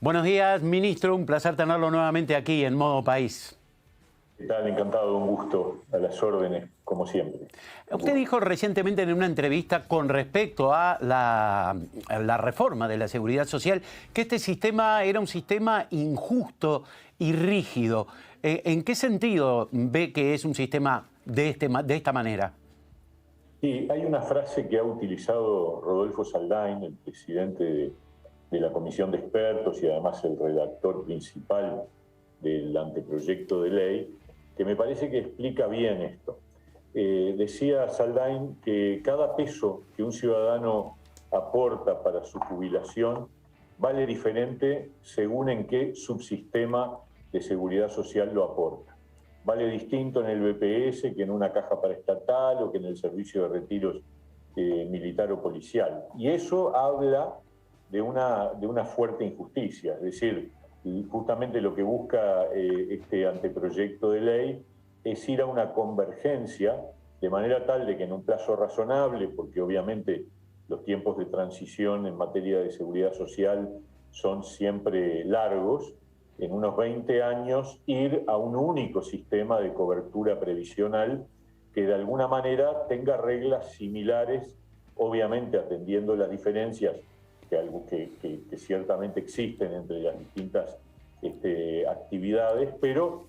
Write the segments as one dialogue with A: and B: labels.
A: Buenos días, ministro. Un placer tenerlo nuevamente aquí en Modo País.
B: ¿Qué tal? Encantado, un gusto, a las órdenes, como siempre.
A: Usted dijo recientemente en una entrevista con respecto a la reforma de la seguridad social que este sistema era un sistema injusto y rígido. ¿En qué sentido ve que es un sistema de esta manera?
B: Sí, hay una frase que ha utilizado Rodolfo Saldain, el presidente de la comisión de expertos y además el redactor principal del anteproyecto de ley, que me parece que explica bien esto. Decía Saldain que cada peso que un ciudadano aporta para su jubilación vale diferente según en qué subsistema de seguridad social lo aporta. Vale distinto en el BPS que en una caja paraestatal o que en el servicio de retiros militar o policial. Y eso habla de una fuerte injusticia, es decir, justamente lo que busca este anteproyecto de ley es ir a una convergencia de manera tal de que en un plazo razonable, porque obviamente los tiempos de transición en materia de seguridad social son siempre largos, en unos 20 años ir a un único sistema de cobertura previsional que de alguna manera tenga reglas similares, obviamente atendiendo las diferencias que ciertamente existen entre las distintas actividades, pero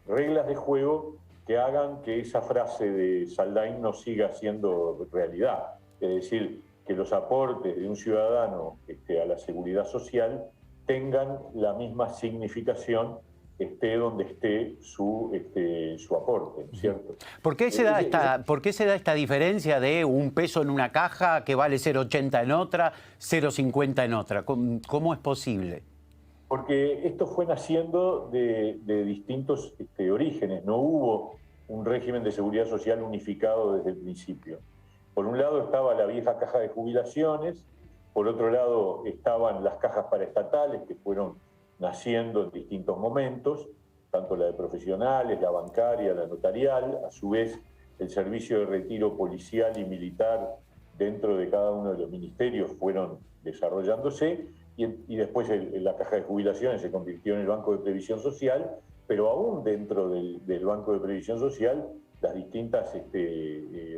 B: reglas de juego que hagan que esa frase de Saldain no siga siendo realidad. Es decir, que los aportes de un ciudadano a la seguridad social tengan la misma significación esté donde esté su aporte, ¿no es cierto?
A: ¿Por qué se da esta diferencia de un peso en una caja que vale 0,80 en otra, 0,50 en otra? ¿Cómo es posible?
B: Porque esto fue naciendo de distintos orígenes. No hubo un régimen de seguridad social unificado desde el principio. Por un lado estaba la vieja caja de jubilaciones, por otro lado estaban las cajas paraestatales que fueron naciendo en distintos momentos, tanto la de profesionales, la bancaria, la notarial, a su vez el servicio de retiro policial y militar dentro de cada uno de los ministerios fueron desarrollándose y después la caja de jubilaciones se convirtió en el Banco de Previsión Social, pero aún dentro del Banco de Previsión Social las distintas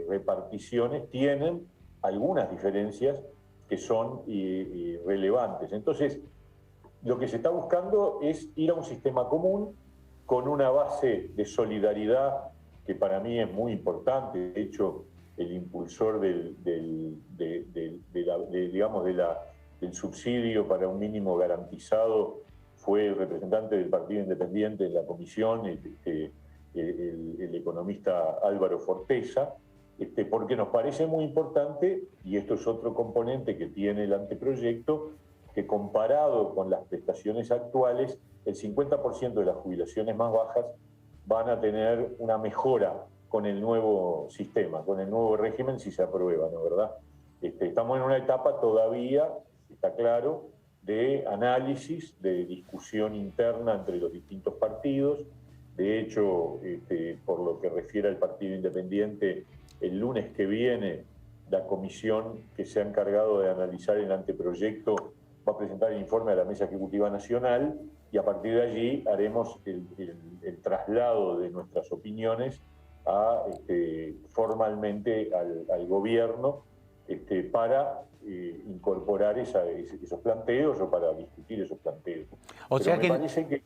B: reparticiones tienen algunas diferencias que son relevantes. Entonces, lo que se está buscando es ir a un sistema común con una base de solidaridad que para mí es muy importante. De hecho, el impulsor del subsidio para un mínimo garantizado fue el representante del Partido Independiente en la comisión, el economista Álvaro Forteza, porque nos parece muy importante, y esto es otro componente que tiene el anteproyecto, que comparado con las prestaciones actuales, el 50% de las jubilaciones más bajas van a tener una mejora con el nuevo sistema, con el nuevo régimen, si se aprueba, ¿no? ¿Verdad? Estamos en una etapa todavía, está claro, de análisis, de discusión interna entre los distintos partidos. De hecho, por lo que refiere al Partido Independiente, el lunes que viene la comisión que se ha encargado de analizar el anteproyecto va a presentar el informe a la Mesa Ejecutiva Nacional y a partir de allí haremos el traslado de nuestras opiniones formalmente al gobierno para incorporar esos planteos o para discutir esos planteos.
A: O sea que, parece que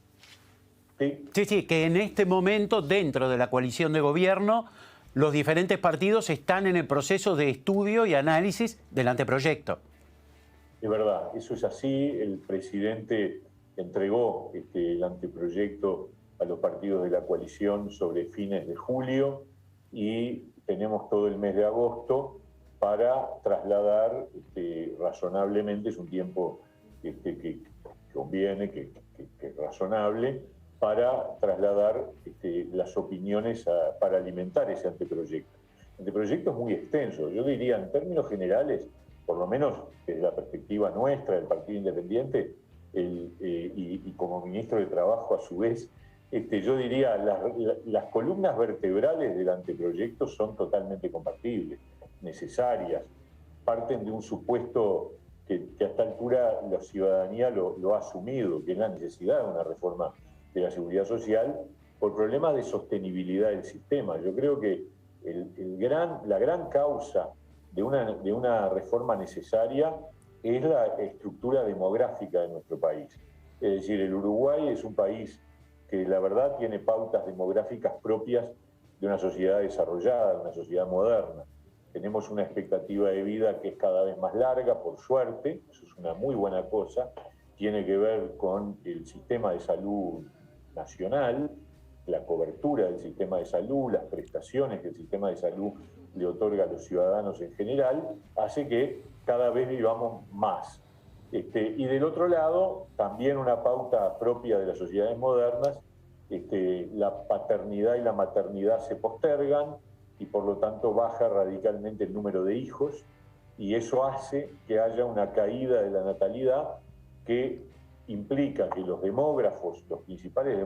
A: sí, que en este momento dentro de la coalición de gobierno los diferentes partidos están en el proceso de estudio y análisis del anteproyecto.
B: Es verdad, eso es así. El presidente entregó el anteproyecto a los partidos de la coalición sobre fines de julio y tenemos todo el mes de agosto para trasladar razonablemente, es un tiempo que conviene, que es razonable, para trasladar las opiniones para alimentar ese anteproyecto. El anteproyecto es muy extenso, yo diría en términos generales, por lo menos desde la perspectiva nuestra del Partido Independiente y como ministro de Trabajo a su vez, yo diría las columnas vertebrales del anteproyecto son totalmente compatibles, necesarias, parten de un supuesto que a esta altura la ciudadanía lo ha asumido, que es la necesidad de una reforma de la seguridad social por problemas de sostenibilidad del sistema. Yo creo que la gran causa de una reforma necesaria es la estructura demográfica de nuestro país. Es decir, el Uruguay es un país que la verdad tiene pautas demográficas propias de una sociedad desarrollada, de una sociedad moderna. Tenemos una expectativa de vida que es cada vez más larga, por suerte, eso es una muy buena cosa, tiene que ver con el sistema de salud nacional, la cobertura del sistema de salud, las prestaciones que el sistema de salud le otorga a los ciudadanos en general, hace que cada vez vivamos más. Y del otro lado, también una pauta propia de las sociedades modernas, la paternidad y la maternidad se postergan y por lo tanto baja radicalmente el número de hijos y eso hace que haya una caída de la natalidad que implica que los demógrafos, los principales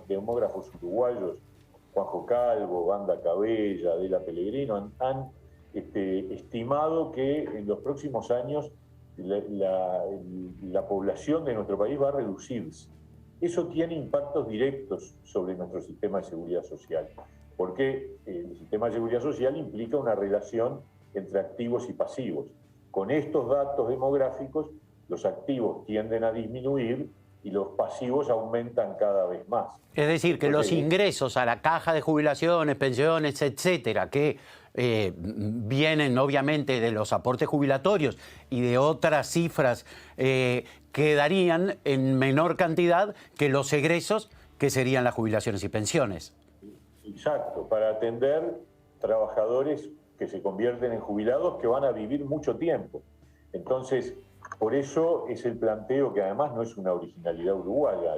B: demógrafos uruguayos, Juanjo Calvo, Wanda Cabella, Adela Pellegrino, han estimado que en los próximos años la población de nuestro país va a reducirse. Eso tiene impactos directos sobre nuestro sistema de seguridad social, porque el sistema de seguridad social implica una relación entre activos y pasivos. Con estos datos demográficos, los activos tienden a disminuir y los pasivos aumentan cada vez más.
A: Es decir, que los ingresos a la caja de jubilaciones, pensiones, etcétera, que vienen obviamente de los aportes jubilatorios y de otras cifras, quedarían en menor cantidad que los egresos, que serían las jubilaciones y pensiones.
B: Exacto, para atender trabajadores que se convierten en jubilados que van a vivir mucho tiempo. Entonces, por eso es el planteo que además no es una originalidad uruguaya.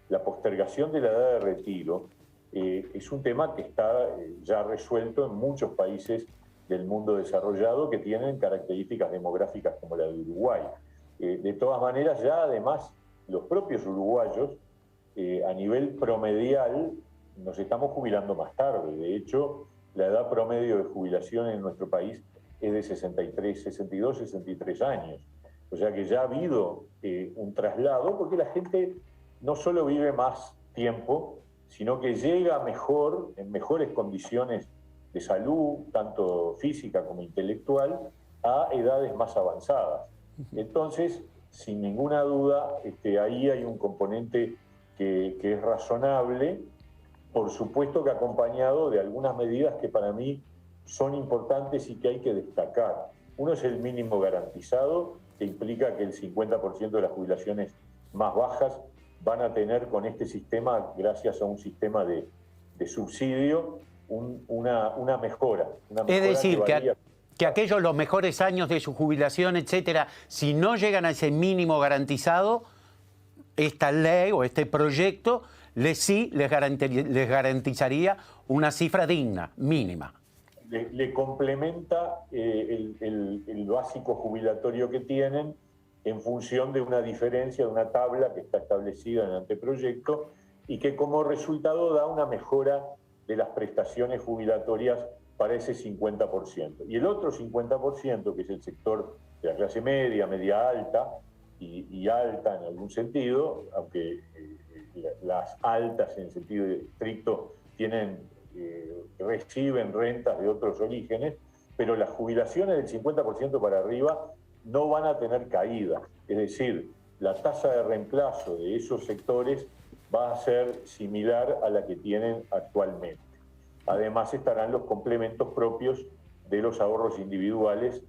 B: La postergación de la edad de retiro es un tema que está ya resuelto en muchos países del mundo desarrollado que tienen características demográficas como la de Uruguay. De todas maneras, ya además los propios uruguayos, a nivel promedial, nos estamos jubilando más tarde. De hecho, la edad promedio de jubilación en nuestro país es de 62, 63 años. O sea que ya ha habido un traslado, porque la gente no solo vive más tiempo, sino que llega mejor, en mejores condiciones de salud, tanto física como intelectual, a edades más avanzadas. Entonces, sin ninguna duda, ahí hay un componente que es razonable, por supuesto que acompañado de algunas medidas que para mí son importantes y que hay que destacar. Uno es el mínimo garantizado, que implica que el 50% de las jubilaciones más bajas van a tener con este sistema, gracias a un sistema de subsidio, una mejora.
A: Es decir, que aquellos los mejores años de su jubilación, etcétera, si no llegan a ese mínimo garantizado, esta ley o este proyecto les garantizaría una cifra digna, mínima.
B: Le complementa el básico jubilatorio que tienen en función de una diferencia, de una tabla que está establecida en el anteproyecto y que como resultado da una mejora de las prestaciones jubilatorias para ese 50%. Y el otro 50%, que es el sector de la clase media, media alta y alta en algún sentido, aunque las altas en sentido estricto reciben rentas de otros orígenes, pero las jubilaciones del 50% para arriba no van a tener caída. Es decir, la tasa de reemplazo de esos sectores va a ser similar a la que tienen actualmente. Además estarán los complementos propios de los ahorros individuales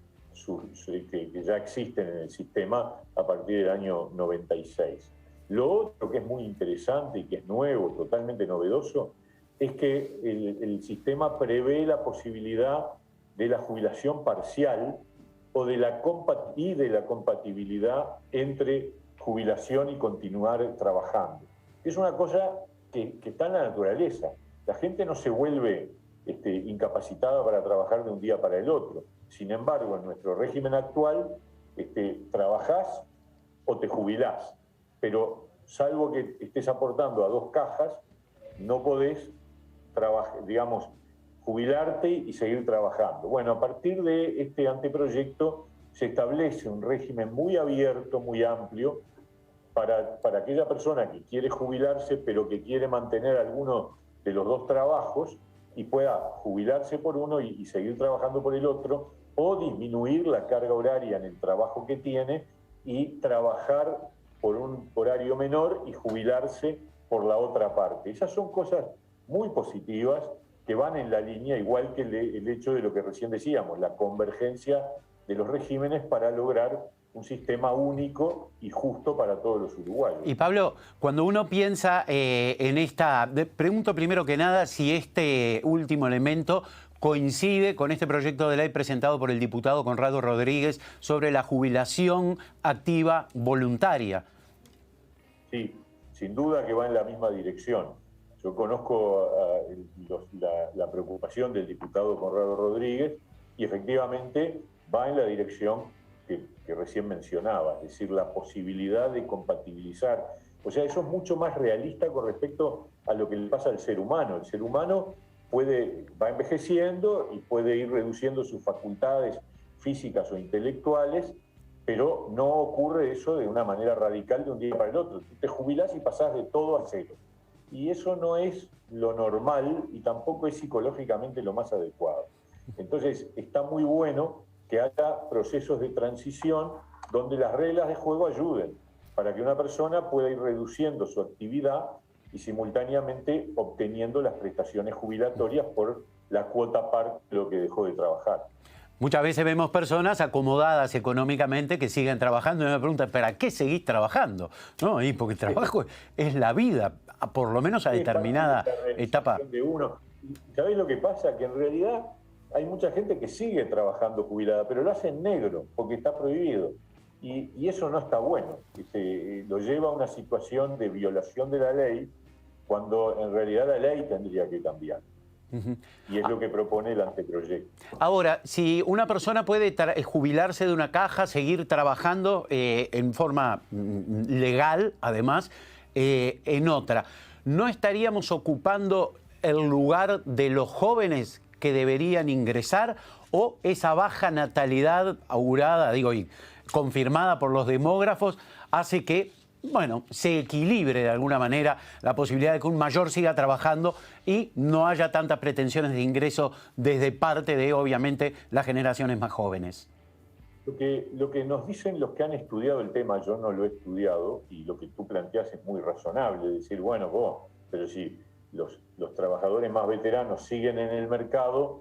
B: que ya existen en el sistema a partir del año 96. Lo otro que es muy interesante y que es nuevo, totalmente novedoso, es que el sistema prevé la posibilidad de la jubilación parcial o de la compatibilidad entre jubilación y continuar trabajando. Es una cosa que está en la naturaleza. La gente no se vuelve incapacitada para trabajar de un día para el otro. Sin embargo, en nuestro régimen actual, trabajás o te jubilás. Pero salvo que estés aportando a dos cajas, no podés jubilarte y seguir trabajando. Bueno, a partir de este anteproyecto se establece un régimen muy abierto, muy amplio, para aquella persona que quiere jubilarse, pero que quiere mantener alguno de los dos trabajos y pueda jubilarse por uno y seguir trabajando por el otro, o disminuir la carga horaria en el trabajo que tiene y trabajar por un horario menor y jubilarse por la otra parte. Esas son cosas muy positivas que van en la línea, igual que el hecho de lo que recién decíamos, la convergencia de los regímenes para lograr un sistema único y justo para todos los uruguayos.
A: Y Pablo, cuando uno piensa en esta... Pregunto primero que nada si este último elemento coincide con este proyecto de ley presentado por el diputado Conrado Rodríguez sobre la jubilación activa voluntaria.
B: Sí, sin duda que va en la misma dirección. Yo conozco la preocupación del diputado Conrado Rodríguez y efectivamente va en la dirección que recién mencionaba, es decir, la posibilidad de compatibilizar. O sea, eso es mucho más realista con respecto a lo que le pasa al ser humano. El ser humano va envejeciendo y puede ir reduciendo sus facultades físicas o intelectuales, pero no ocurre eso de una manera radical de un día para el otro. Tú te jubilás y pasás de todo a cero. Y eso no es lo normal y tampoco es psicológicamente lo más adecuado. Entonces, está muy bueno que haya procesos de transición donde las reglas de juego ayuden para que una persona pueda ir reduciendo su actividad y simultáneamente obteniendo las prestaciones jubilatorias por la cuota parte de lo que dejó de trabajar.
A: Muchas veces vemos personas acomodadas económicamente que siguen trabajando y me preguntan, ¿para qué seguís trabajando? No, y porque el trabajo es la vida, por lo menos a determinada etapa.
B: De uno. ¿Sabés lo que pasa? Que en realidad hay mucha gente que sigue trabajando jubilada, pero lo hace en negro, porque está prohibido. Y eso no está bueno. Lo lleva a una situación de violación de la ley, cuando en realidad la ley tendría que cambiar. Y es lo que propone el anteproyecto.
A: Ahora, si una persona puede jubilarse de una caja, seguir trabajando en forma legal, además, en otra, ¿no estaríamos ocupando el lugar de los jóvenes que deberían ingresar, o esa baja natalidad augurada, digo, y confirmada por los demógrafos, hace que, bueno, se equilibre de alguna manera la posibilidad de que un mayor siga trabajando y no haya tantas pretensiones de ingreso desde parte de, obviamente, las generaciones más jóvenes?
B: Lo que nos dicen los que han estudiado el tema, yo no lo he estudiado, y lo que tú planteas es muy razonable, decir, bueno, pero si los trabajadores más veteranos siguen en el mercado,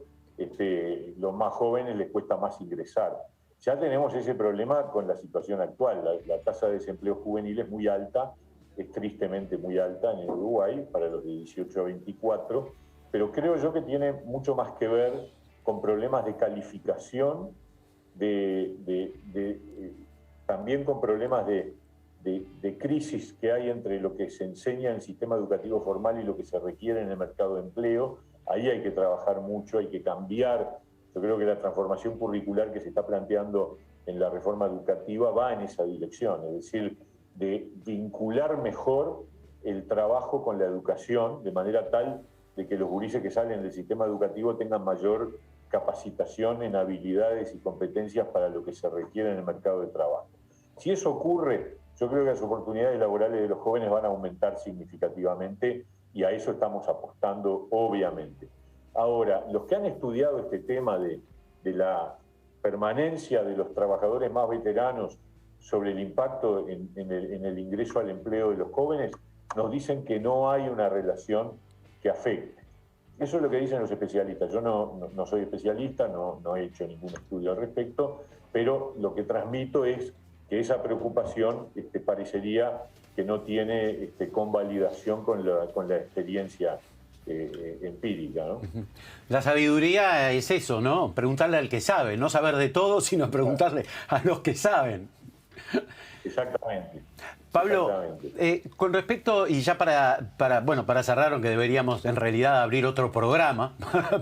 B: los más jóvenes les cuesta más ingresar. Ya tenemos ese problema con la situación actual. La tasa de desempleo juvenil es muy alta, es tristemente muy alta en el Uruguay, para los de 18 a 24, pero creo yo que tiene mucho más que ver con problemas de calificación, también con problemas de crisis que hay entre lo que se enseña en el sistema educativo formal y lo que se requiere en el mercado de empleo. Ahí hay que trabajar mucho, hay que cambiar. Yo creo que la transformación curricular que se está planteando en la reforma educativa va en esa dirección, es decir, de vincular mejor el trabajo con la educación, de manera tal de que los gurises que salen del sistema educativo tengan mayor capacitación en habilidades y competencias para lo que se requiere en el mercado de trabajo. Si eso ocurre, yo creo que las oportunidades laborales de los jóvenes van a aumentar significativamente y a eso estamos apostando, obviamente. Ahora, los que han estudiado este tema de la permanencia de los trabajadores más veteranos sobre el impacto en el ingreso al empleo de los jóvenes, nos dicen que no hay una relación que afecte. Eso es lo que dicen los especialistas. Yo no soy especialista, no he hecho ningún estudio al respecto, pero lo que transmito es que esa preocupación parecería que no tiene convalidación con la experiencia empírica, ¿no?
A: La sabiduría es eso, ¿no? Preguntarle al que sabe, no saber de todo, sino preguntarle a los que saben.
B: Exactamente.
A: Pablo, con respecto, y ya para cerrar, aunque deberíamos en realidad abrir otro programa,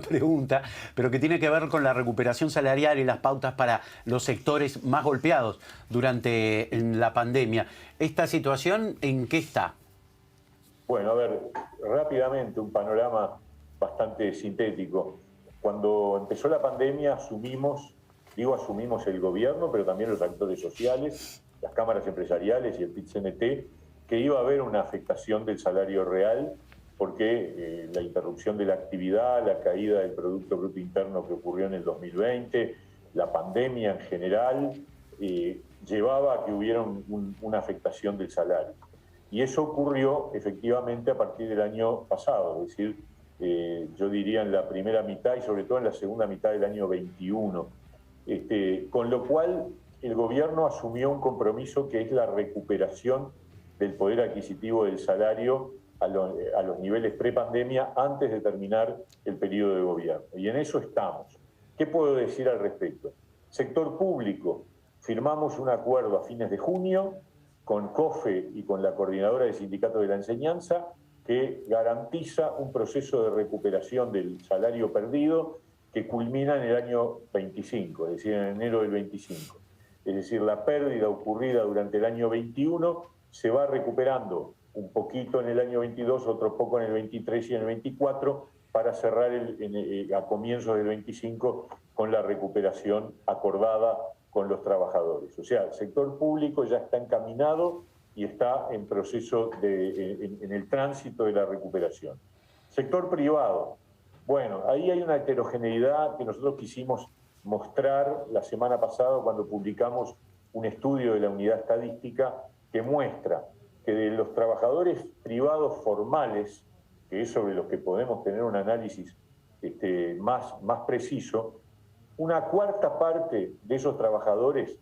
A: pregunta, pero que tiene que ver con la recuperación salarial y las pautas para los sectores más golpeados durante la pandemia. ¿Esta situación en qué está?
B: Bueno, a ver, rápidamente un panorama bastante sintético. Cuando empezó la pandemia asumimos el gobierno, pero también los actores sociales, las cámaras empresariales y el PIT-CNT, que iba a haber una afectación del salario real porque la interrupción de la actividad, la caída del Producto Bruto Interno que ocurrió en el 2020, la pandemia en general, llevaba a que hubiera una afectación del salario. Y eso ocurrió efectivamente a partir del año pasado, es decir, yo diría en la primera mitad y sobre todo en la segunda mitad del año 21. Con lo cual el gobierno asumió un compromiso que es la recuperación del poder adquisitivo del salario a los niveles prepandemia antes de terminar el periodo de gobierno. Y en eso estamos. ¿Qué puedo decir al respecto? Sector público, firmamos un acuerdo a fines de junio con COFE y con la Coordinadora del Sindicato de la Enseñanza que garantiza un proceso de recuperación del salario perdido que culmina en el año 25, es decir, en enero del 25. Es decir, la pérdida ocurrida durante el año 21 se va recuperando un poquito en el año 22, otro poco en el 23 y en el 24, para cerrar a comienzos del 25 con la recuperación acordada con los trabajadores. O sea, el sector público ya está encaminado y está en proceso en el tránsito de la recuperación. Sector privado. Bueno, ahí hay una heterogeneidad que nosotros quisimos mostrar la semana pasada cuando publicamos un estudio de la unidad estadística que muestra que de los trabajadores privados formales, que es sobre los que podemos tener un análisis más preciso, una cuarta parte de esos trabajadores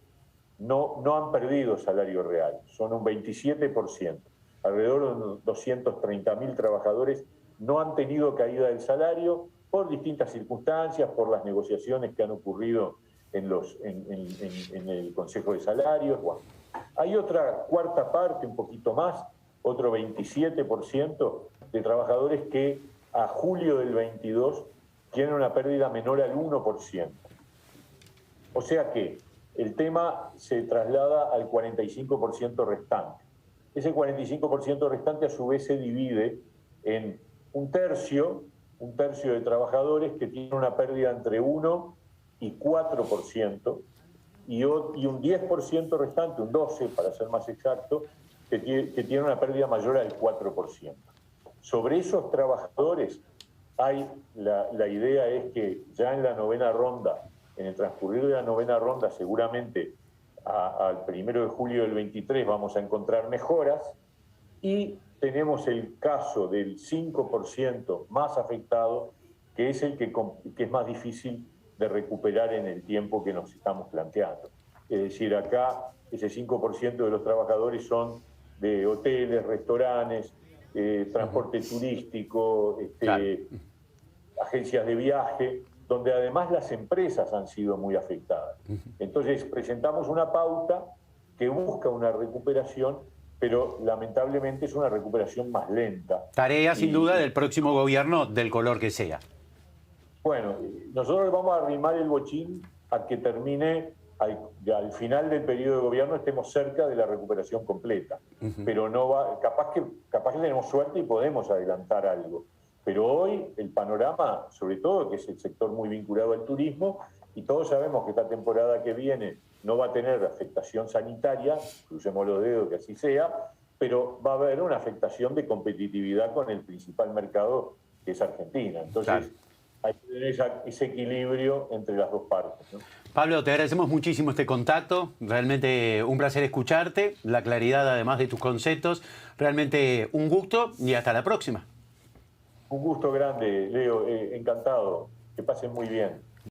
B: no han perdido salario real, son un 27%. Alrededor de 230.000 trabajadores no han tenido caída del salario por distintas circunstancias, por las negociaciones que han ocurrido en el Consejo de Salarios. Bueno, hay otra cuarta parte, un poquito más, otro 27% de trabajadores que a julio del 22 tienen una pérdida menor al 1%. O sea que el tema se traslada al 45% restante. Ese 45% restante a su vez se divide en un tercio de trabajadores que tienen una pérdida entre 1 y 4%, y un 10% restante, un 12% para ser más exacto, que tiene una pérdida mayor al 4%. Sobre esos trabajadores, la idea es que ya en la novena ronda, en el transcurrir de la novena ronda, seguramente al 1 de julio del 23 vamos a encontrar mejoras, y tenemos el caso del 5% más afectado, que es el que es más difícil de recuperar en el tiempo que nos estamos planteando. Es decir, acá ese 5% de los trabajadores son de hoteles, restaurantes, transporte turístico,
A: claro,
B: agencias de viaje, donde además las empresas han sido muy afectadas. Entonces presentamos una pauta que busca una recuperación, pero lamentablemente es una recuperación más lenta.
A: Tarea sin duda del próximo gobierno, del color que sea.
B: Bueno, nosotros vamos a arrimar el bochín a que termine, al final del periodo de gobierno estemos cerca de la recuperación completa. Pero no va, capaz que tenemos suerte y podemos adelantar algo. Pero hoy el panorama, sobre todo que es el sector muy vinculado al turismo, y todos sabemos que esta temporada que viene no va a tener afectación sanitaria, crucemos los dedos que así sea, pero va a haber una afectación de competitividad con el principal mercado, que es Argentina. Entonces, claro, hay que tener ese equilibrio entre las dos partes, ¿no?
A: Pablo, te agradecemos muchísimo este contacto, realmente un placer escucharte, la claridad además de tus conceptos, realmente un gusto y hasta la próxima.
B: Un gusto grande, Leo, encantado, que pasen muy bien.